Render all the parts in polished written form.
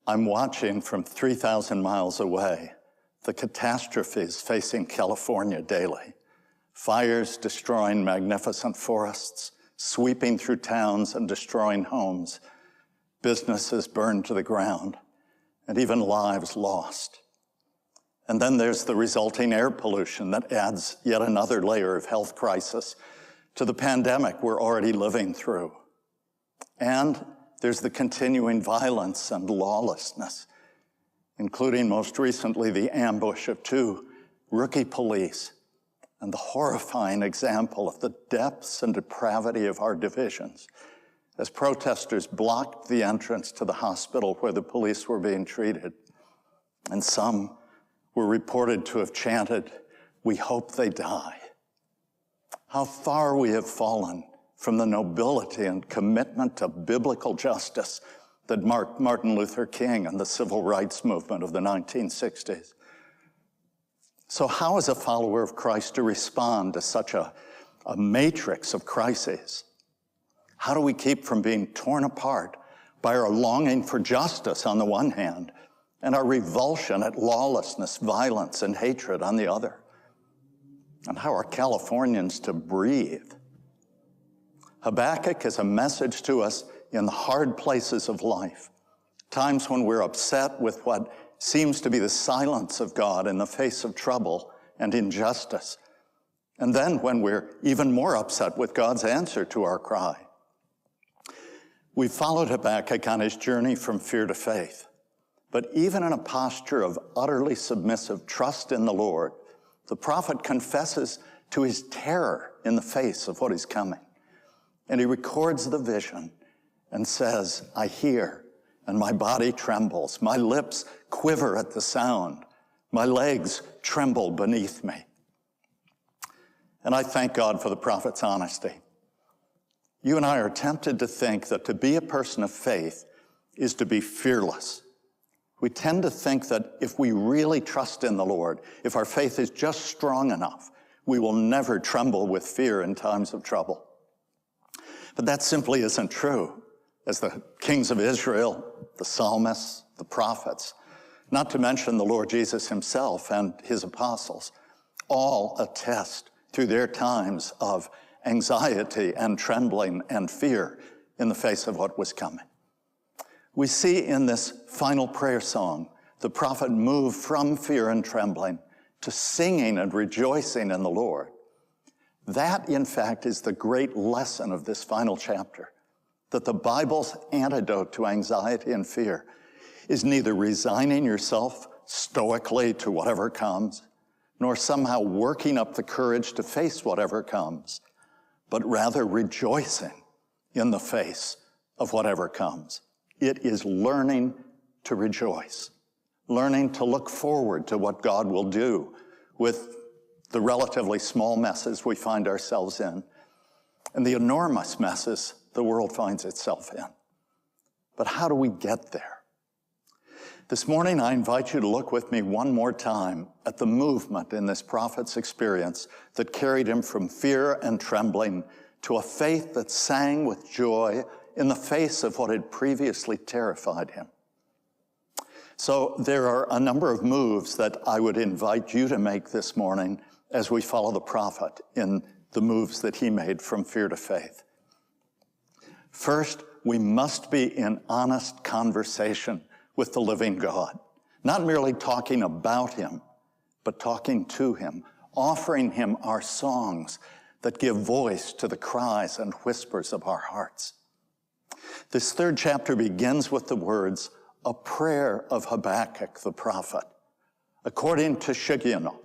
I'm watching from 3,000 miles away the catastrophes facing California daily. Fires destroying magnificent forests, sweeping through towns and destroying homes, businesses burned to the ground, and even lives lost. And then there's the resulting air pollution that adds yet another layer of health crisis to the pandemic we're already living through. And there's the continuing violence and lawlessness, including most recently the ambush of 2 rookie police and the horrifying example of the depths and depravity of our divisions as protesters blocked the entrance to the hospital where the police were being treated. And some were reported to have chanted, "We hope they die." How far we have fallen from the nobility and commitment to biblical justice that marked Martin Luther King and the civil rights movement of the 1960s. So how is a follower of Christ to respond to such a matrix of crises? How do we keep from being torn apart by our longing for justice on the one hand and our revulsion at lawlessness, violence, and hatred on the other? And how are Californians to breathe? Habakkuk is a message to us in the hard places of life, times when we're upset with what seems to be the silence of God in the face of trouble and injustice, and then when we're even more upset with God's answer to our cry. We followed Habakkuk on his journey from fear to faith, but even in a posture of utterly submissive trust in the Lord, the prophet confesses to his terror in the face of what is coming. And he records the vision and says, "I hear, and my body trembles. My lips quiver at the sound. My legs tremble beneath me." And I thank God for the prophet's honesty. You and I are tempted to think that to be a person of faith is to be fearless. We tend to think that if we really trust in the Lord, if our faith is just strong enough, we will never tremble with fear in times of trouble. But that simply isn't true, as the kings of Israel, the psalmists, the prophets, not to mention the Lord Jesus himself and his apostles, all attest through their times of anxiety and trembling and fear in the face of what was coming. We see in this final prayer song, the prophet move from fear and trembling to singing and rejoicing in the Lord. That, in fact, is the great lesson of this final chapter, that the Bible's antidote to anxiety and fear is neither resigning yourself stoically to whatever comes, nor somehow working up the courage to face whatever comes, but rather rejoicing in the face of whatever comes. It is learning to rejoice, learning to look forward to what God will do with the relatively small messes we find ourselves in and the enormous messes the world finds itself in. But how do we get there? This morning, I invite you to look with me one more time at the movement in this prophet's experience that carried him from fear and trembling to a faith that sang with joy in the face of what had previously terrified him. So there are a number of moves that I would invite you to make this morning as we follow the prophet in the moves that he made from fear to faith. First, we must be in honest conversation with the living God, not merely talking about him, but talking to him, offering him our songs that give voice to the cries and whispers of our hearts. This third chapter begins with the words, "A prayer of Habakkuk the prophet," according to Shigiono.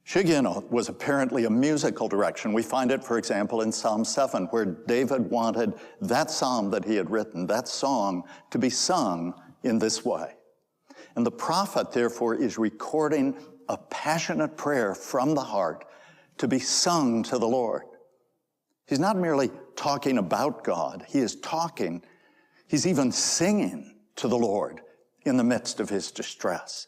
Shigiono was apparently a musical direction. We find it, for example, in Psalm 7, where David wanted that psalm that he had written, that song, to be sung in this way. And the prophet, therefore, is recording a passionate prayer from the heart to be sung to the Lord. He's not merely talking about God. He's even singing to the Lord in the midst of his distress.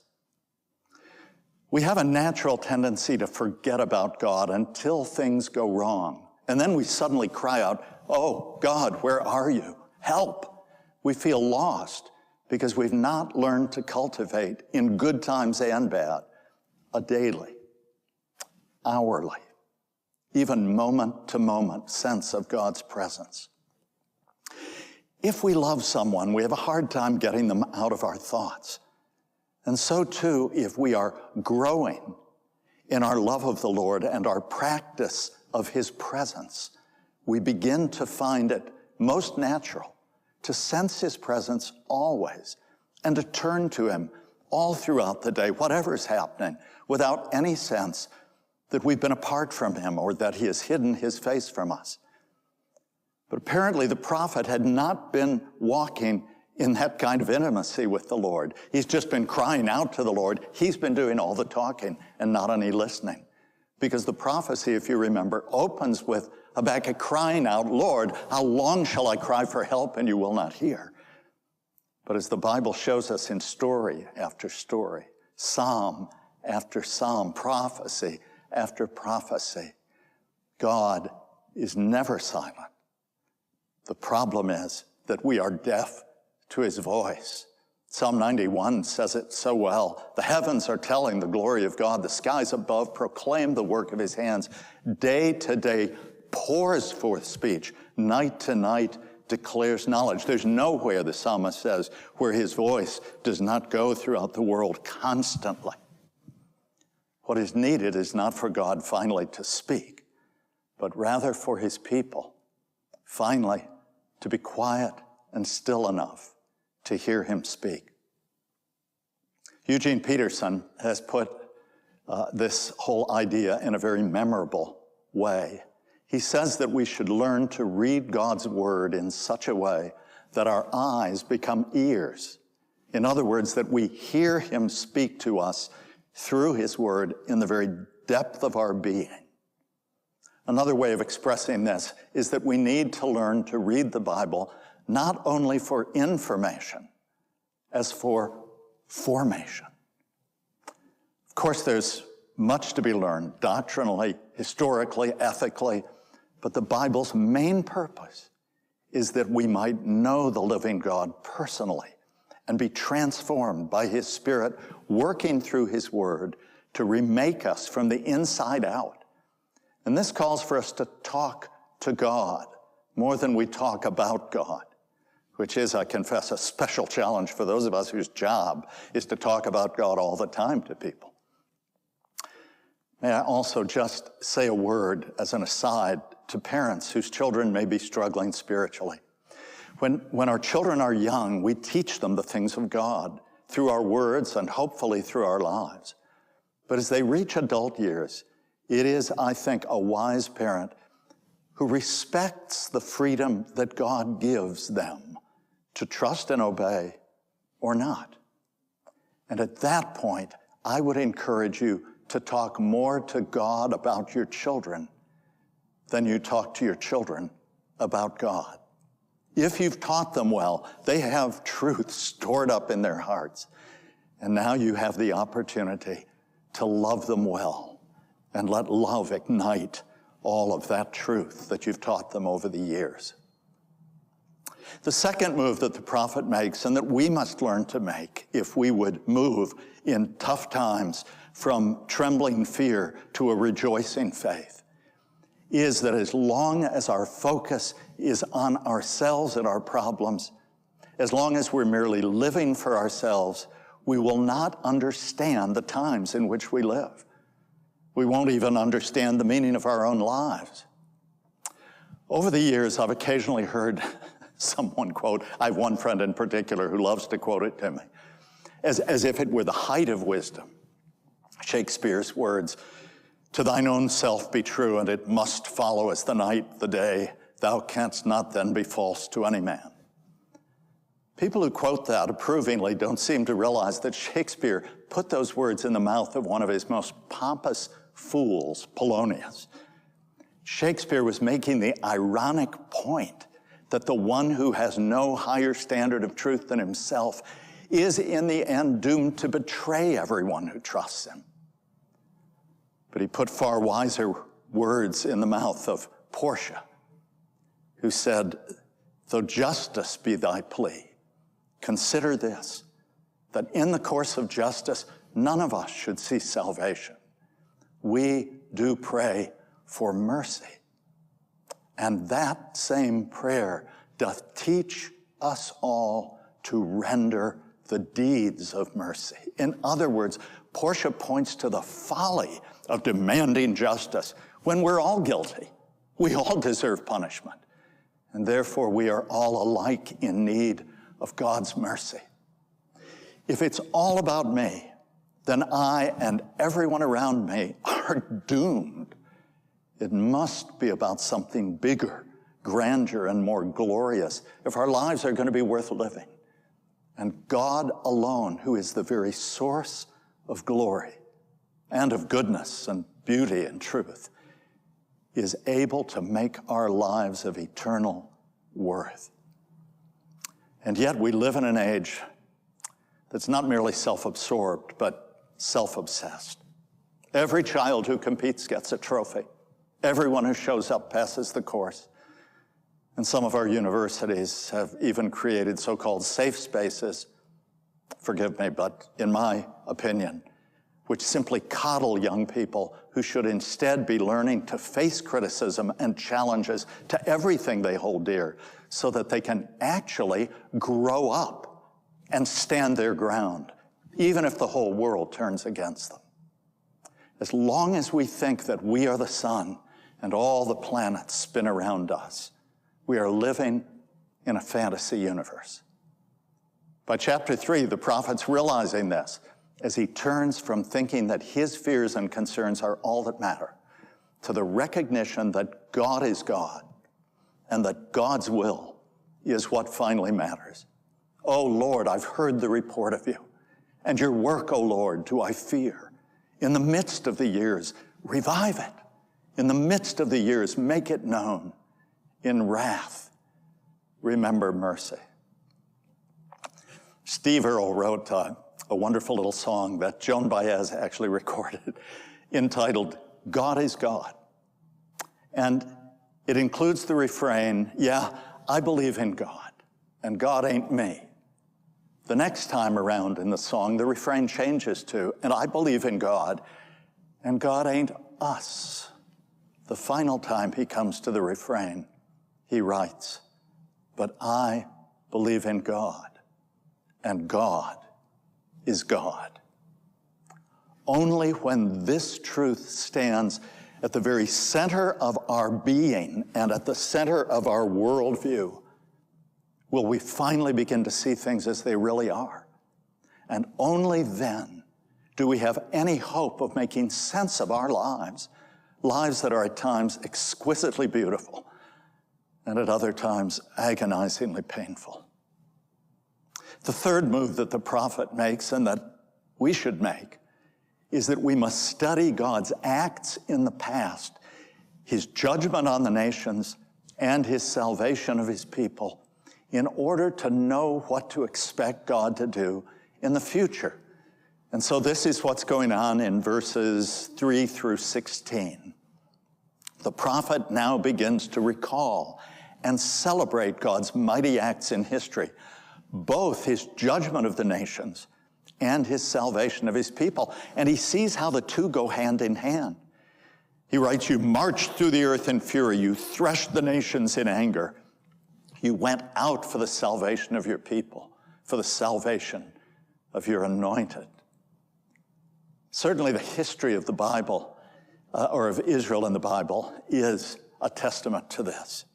We have a natural tendency to forget about God until things go wrong. And then we suddenly cry out, "Oh, God, where are you? Help!" We feel lost because we've not learned to cultivate, in good times and bad, a daily, hourly, even moment-to-moment sense of God's presence. If we love someone, we have a hard time getting them out of our thoughts. And so too, if we are growing in our love of the Lord and our practice of his presence, we begin to find it most natural to sense his presence always and to turn to him all throughout the day, whatever's happening, without any sense that we've been apart from him or that he has hidden his face from us. But apparently the prophet had not been walking in that kind of intimacy with the Lord. He's just been crying out to the Lord. He's been doing all the talking and not any listening. Because the prophecy, if you remember, opens with Habakkuk crying out, "Lord, how long shall I cry for help and you will not hear?" But as the Bible shows us in story after story, psalm after psalm, prophecy after prophecy, God is never silent. The problem is that we are deaf to his voice. Psalm 91 says it so well. The heavens are telling the glory of God. The skies above proclaim the work of his hands. Day to day pours forth speech. Night to night declares knowledge. There's nowhere, the psalmist says, where his voice does not go throughout the world constantly. What is needed is not for God finally to speak, but rather for his people finally to be quiet and still enough to hear him speak. Eugene Peterson has put this whole idea in a very memorable way. He says that we should learn to read God's word in such a way that our eyes become ears. In other words, that we hear him speak to us through his word in the very depth of our being. Another way of expressing this is that we need to learn to read the Bible not only for information, as for formation. Of course, there's much to be learned doctrinally, historically, ethically, but the Bible's main purpose is that we might know the living God personally and be transformed by his Spirit working through his word to remake us from the inside out. And this calls for us to talk to God more than we talk about God, which is, I confess, a special challenge for those of us whose job is to talk about God all the time to people. May I also just say a word as an aside to parents whose children may be struggling spiritually. When our children are young, we teach them the things of God through our words and hopefully through our lives. But as they reach adult years, it is, I think, a wise parent who respects the freedom that God gives them to trust and obey or not. And at that point, I would encourage you to talk more to God about your children than you talk to your children about God. If you've taught them well, they have truth stored up in their hearts. And now you have the opportunity to love them well and let love ignite all of that truth that you've taught them over the years. The second move that the prophet makes, and that we must learn to make if we would move in tough times from trembling fear to a rejoicing faith, is that as long as our focus is on ourselves and our problems, as long as we're merely living for ourselves, we will not understand the times in which we live. We won't even understand the meaning of our own lives. Over the years, I've occasionally heard someone quote, I have one friend in particular who loves to quote it to me, as if it were the height of wisdom. Shakespeare's words, "To thine own self be true, and it must follow as the night, the day. Thou canst not then be false to any man." People who quote that approvingly don't seem to realize that Shakespeare put those words in the mouth of one of his most pompous fools, Polonius. Shakespeare was making the ironic point that the one who has no higher standard of truth than himself is in the end doomed to betray everyone who trusts him. But he put far wiser words in the mouth of Portia, who said, "Though justice be thy plea, consider this, that in the course of justice, none of us should see salvation. We do pray for mercy. And that same prayer doth teach us all to render the deeds of mercy. In other words, Portia points to the folly of demanding justice when we're all guilty. We all deserve punishment. And therefore, we are all alike in need of God's mercy. If it's all about me, then I and everyone around me are doomed. It must be about something bigger, grander, and more glorious if our lives are going to be worth living. And God alone, who is the very source of glory and of goodness and beauty and truth, is able to make our lives of eternal worth. And yet we live in an age that's not merely self-absorbed, but self-obsessed. Every child who competes gets a trophy. Everyone who shows up passes the course. And some of our universities have even created so-called safe spaces, forgive me, but in my opinion, which simply coddle young people who should instead be learning to face criticism and challenges to everything they hold dear so that they can actually grow up and stand their ground, even if the whole world turns against them. As long as we think that we are the sun and all the planets spin around us, we are living in a fantasy universe. By chapter 3, the prophet's realizing this as he turns from thinking that his fears and concerns are all that matter to the recognition that God is God and that God's will is what finally matters. Oh Lord, I've heard the report of you, and your work, O Lord, do I fear. In the midst of the years, revive it. In the midst of the years, make it known. In wrath, remember mercy. Steve Earle wrote a wonderful little song that Joan Baez actually recorded entitled, God is God. And it includes the refrain, yeah, I believe in God, and God ain't me. The next time around in the song, the refrain changes to, and I believe in God, and God ain't us. The final time he comes to the refrain, he writes, but I believe in God, and God is God. Only when this truth stands at the very center of our being and at the center of our worldview will we finally begin to see things as they really are. And only then do we have any hope of making sense of our lives, lives that are at times exquisitely beautiful and at other times agonizingly painful. The third move that the prophet makes and that we should make is that we must study God's acts in the past, his judgment on the nations, and his salvation of his people in order to know what to expect God to do in the future. And so this is what's going on in verses 3 through 16. The prophet now begins to recall and celebrate God's mighty acts in history, both his judgment of the nations and his salvation of his people. And he sees how the two go hand in hand. He writes, you marched through the earth in fury. You threshed the nations in anger. You went out for the salvation of your people, for the salvation of your anointed. Certainly the history of the Bible, or of Israel in the Bible, is a testament to this.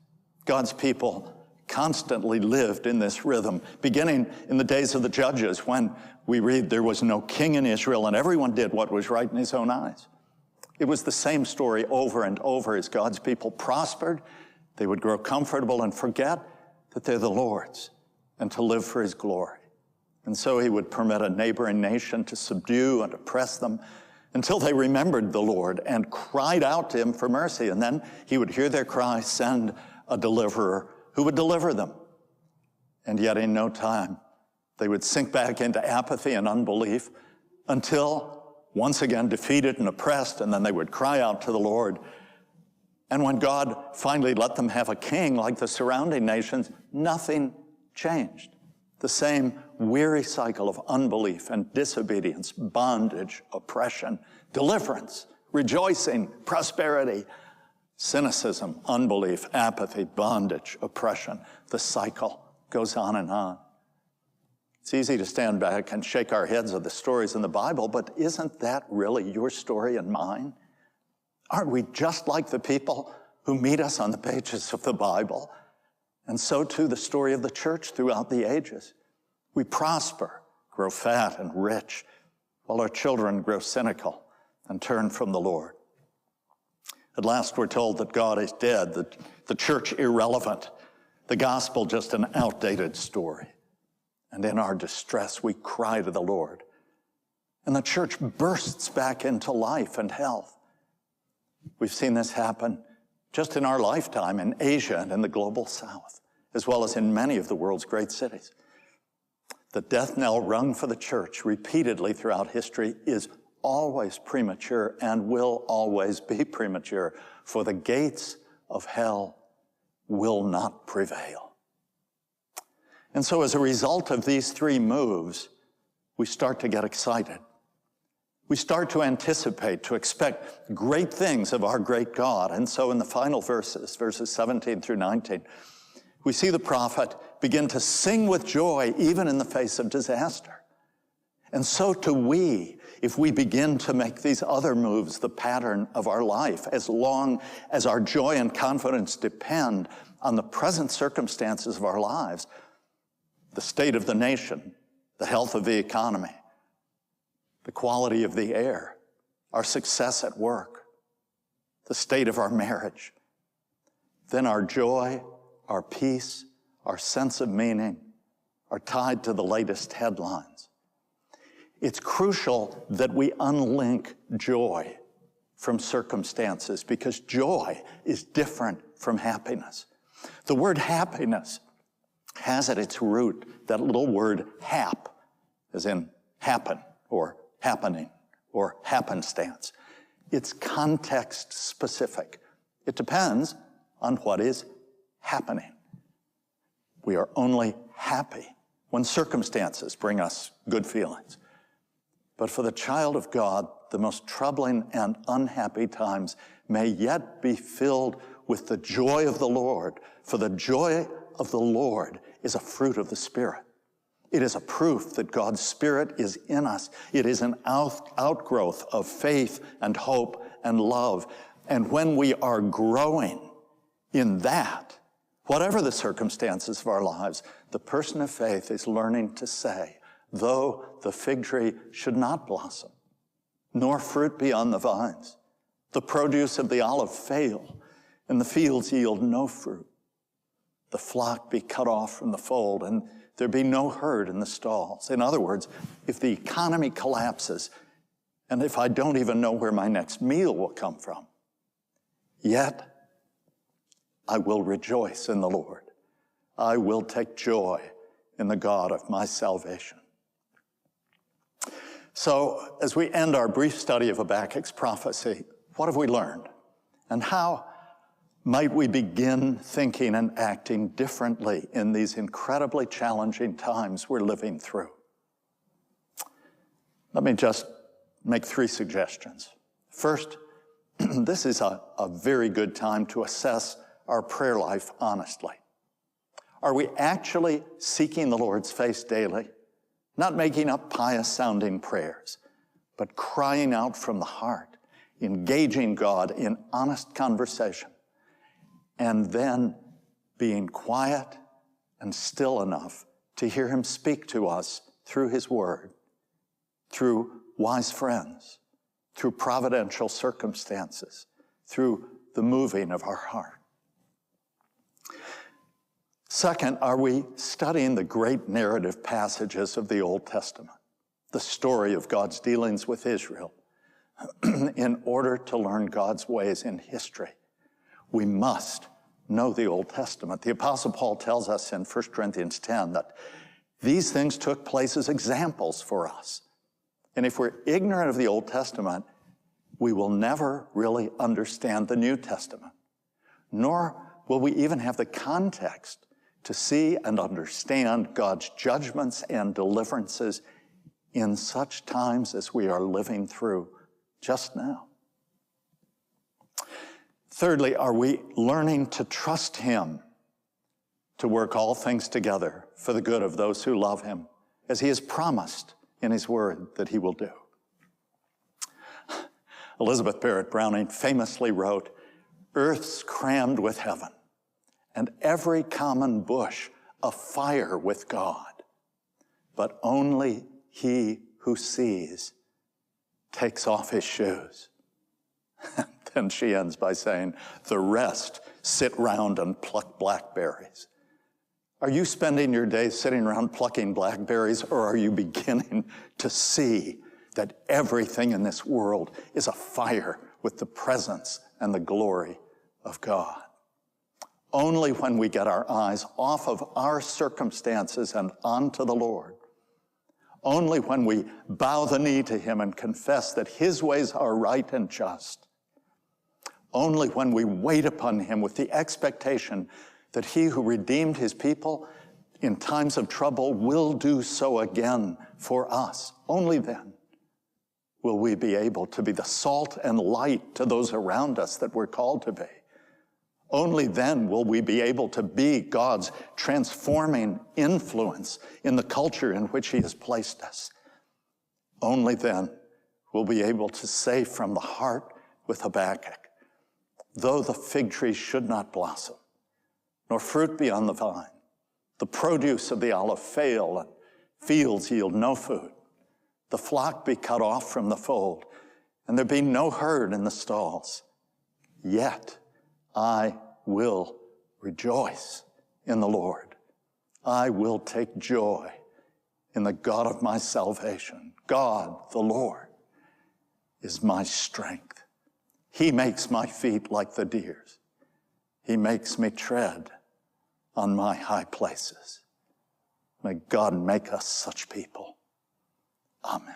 God's people constantly lived in this rhythm, beginning in the days of the judges when we read there was no king in Israel and everyone did what was right in his own eyes. It was the same story over and over. As God's people prospered, they would grow comfortable and forget that they're the Lord's and to live for his glory. And so he would permit a neighboring nation to subdue and oppress them until they remembered the Lord and cried out to him for mercy. And then he would hear their cry, send a deliverer who would deliver them. And yet in no time, they would sink back into apathy and unbelief until once again defeated and oppressed, and then they would cry out to the Lord. And when God finally let them have a king like the surrounding nations, nothing changed. The same weary cycle of unbelief and disobedience, bondage, oppression, deliverance, rejoicing, prosperity, cynicism, unbelief, apathy, bondage, oppression. The cycle goes on and on. It's easy to stand back and shake our heads at the stories in the Bible, but isn't that really your story and mine? Aren't we just like the people who meet us on the pages of the Bible? And so too the story of the church throughout the ages. We prosper, grow fat and rich, while our children grow cynical and turn from the Lord. At last we're told that God is dead, the church irrelevant, the gospel just an outdated story. And in our distress, we cry to the Lord. And the church bursts back into life and health. We've seen this happen just in our lifetime in Asia and in the global South, as well as in many of the world's great cities. The death knell rung for the church repeatedly throughout history is always premature and will always be premature, for the gates of hell will not prevail. And so as a result of these three moves, we start to get excited. We start to anticipate, to expect great things of our great God. And so in the final verses 17 through 19, we see the prophet begin to sing with joy even in the face of disaster. And so too we, if we begin to make these other moves the pattern of our life, as long as our joy and confidence depend on the present circumstances of our lives, the state of the nation, the health of the economy, the quality of the air, our success at work, the state of our marriage, then our joy, our peace, our sense of meaning are tied to the latest headlines. It's crucial that we unlink joy from circumstances because joy is different from happiness. The word happiness has at its root that little word hap, as in happen or happening or happenstance. It's context specific. It depends on what is happening. We are only happy when circumstances bring us good feelings. But for the child of God, the most troubling and unhappy times may yet be filled with the joy of the Lord, for the joy of the Lord is a fruit of the Spirit. It is a proof that God's Spirit is in us. It is an outgrowth of faith and hope and love. And when we are growing in that, whatever the circumstances of our lives, the person of faith is learning to say, though the fig tree should not blossom, nor fruit be on the vines, the produce of the olive fail, and the fields yield no fruit, the flock be cut off from the fold, and there be no herd in the stalls. In other words, if the economy collapses, and if I don't even know where my next meal will come from, yet I will rejoice in the Lord. I will take joy in the God of my salvation. So, as we end our brief study of Habakkuk's prophecy, what have we learned? And how might we begin thinking and acting differently in these incredibly challenging times we're living through? Let me just make three suggestions. First, this is a very good time to assess our prayer life honestly. Are we actually seeking the Lord's face daily? Not making up pious-sounding prayers, but crying out from the heart, engaging God in honest conversation, and then being quiet and still enough to hear him speak to us through his word, through wise friends, through providential circumstances, through the moving of our heart. Second, are we studying the great narrative passages of the Old Testament, the story of God's dealings with Israel, in order to learn God's ways in history? We must know the Old Testament. The Apostle Paul tells us in 1 Corinthians 10 that these things took place as examples for us. And if we're ignorant of the Old Testament, we will never really understand the New Testament, nor will we even have the context to see and understand God's judgments and deliverances in such times as we are living through just now? Thirdly, are we learning to trust him to work all things together for the good of those who love him, as he has promised in his word that he will do? Elizabeth Barrett Browning famously wrote, "Earth's crammed with heaven, and every common bush afire with God. But only he who sees takes off his shoes." Then she ends by saying, "The rest sit round and pluck blackberries." Are you spending your days sitting around plucking blackberries, or are you beginning to see that everything in this world is afire with the presence and the glory of God? Only when we get our eyes off of our circumstances and onto the Lord, only when we bow the knee to him and confess that his ways are right and just, only when we wait upon him with the expectation that he who redeemed his people in times of trouble will do so again for us, only then will we be able to be the salt and light to those around us that we're called to be. Only then will we be able to be God's transforming influence in the culture in which he has placed us. Only then will we be able to say from the heart with Habakkuk, "Though the fig tree should not blossom, nor fruit be on the vine, the produce of the olive fail, and fields yield no food, the flock be cut off from the fold, and there be no herd in the stalls, yet I will rejoice in the Lord. I will take joy in the God of my salvation. God, the Lord, is my strength. He makes my feet like the deer's. He makes me tread on my high places." May God make us such people. Amen.